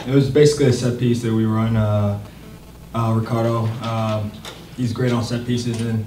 It was basically a set piece that we run. Ricardo, he's great on set pieces, and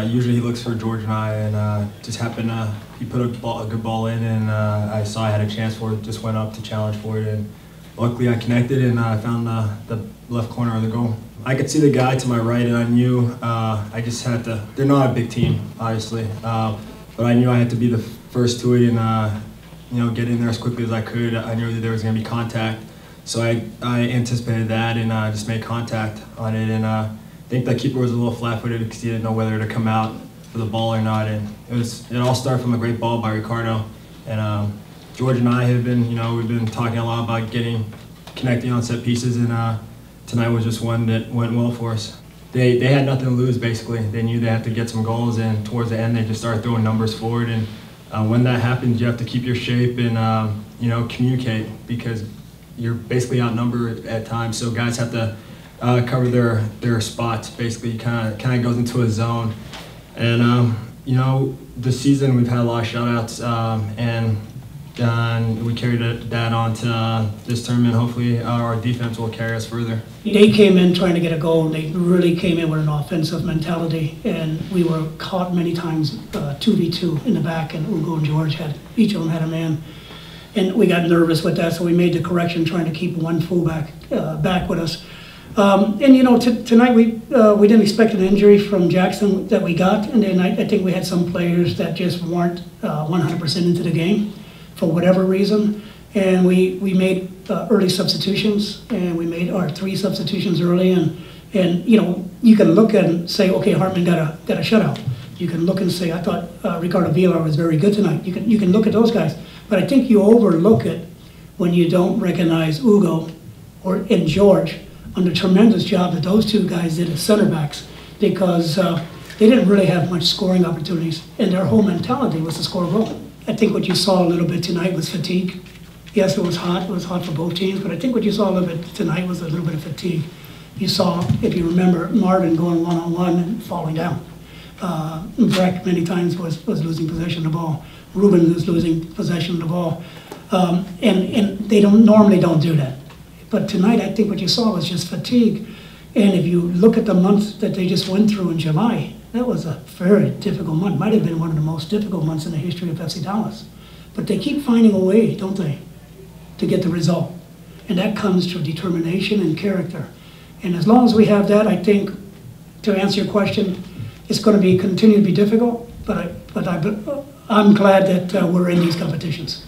usually he looks for George and I, and just happened he put a good ball in, and I saw I had a chance for it, just went up to challenge for it, and luckily I connected, and I found the left corner of the goal. I could see the guy to my right, and I knew I just had to. They're not a big team, obviously, but I knew I had to be the first to it, and get in there as quickly as I could. I knew that there was going to be contact, so I anticipated that and just made contact on it. And I think the keeper was a little flat-footed because he didn't know whether to come out for the ball or not. And it all started from a great ball by Ricardo. And George and I have been, we've been talking a lot about connecting on set pieces, and tonight was just one that went well for us. They had nothing to lose, basically. They knew they had to get some goals, and towards the end they just started throwing numbers forward. And when that happens, you have to keep your shape and communicate, because you're basically outnumbered at times. So guys have to cover their spots. Basically, kind of goes into a zone. And this season we've had a lot of shutouts, and we carried that on to this tournament. Hopefully our defense will carry us further. They came in trying to get a goal, and they really came in with an offensive mentality, and we were caught many times 2v2 in the back, and Ugo and George each of them had a man, and we got nervous with that, so we made the correction trying to keep one fullback back with us. Tonight we didn't expect an injury from Jackson that we got, and then I think we had some players that just weren't 100% into the game for whatever reason, and we made early substitutions, and we made our 3 substitutions early, and you can look and say, okay, Hyndman got a shutout. You can look and say, I thought Ricardo Villar was very good tonight. You can look at those guys, but I think you overlook it when you don't recognize Ugo and George on the tremendous job that those 2 guys did as center backs, because they didn't really have much scoring opportunities, and their whole mentality was to score a goal. I think what you saw a little bit tonight was fatigue. Yes, it was hot. It was hot for both teams, but I think what you saw a little bit tonight was a little bit of fatigue. You saw, if you remember, Marvin going one-on-one and falling down. Breck many times was losing possession of the ball. Ruben was losing possession of the ball. And they normally don't do that. But tonight, I think what you saw was just fatigue. And if you look at the month that they just went through in July, that was a very difficult month. Might have been one of the most difficult months in the history of FC Dallas. But they keep finding a way, don't they, to get the result. And that comes through determination and character. And as long as we have that, I think, to answer your question, it's going to continue to be difficult, but I'm glad that we're in these competitions.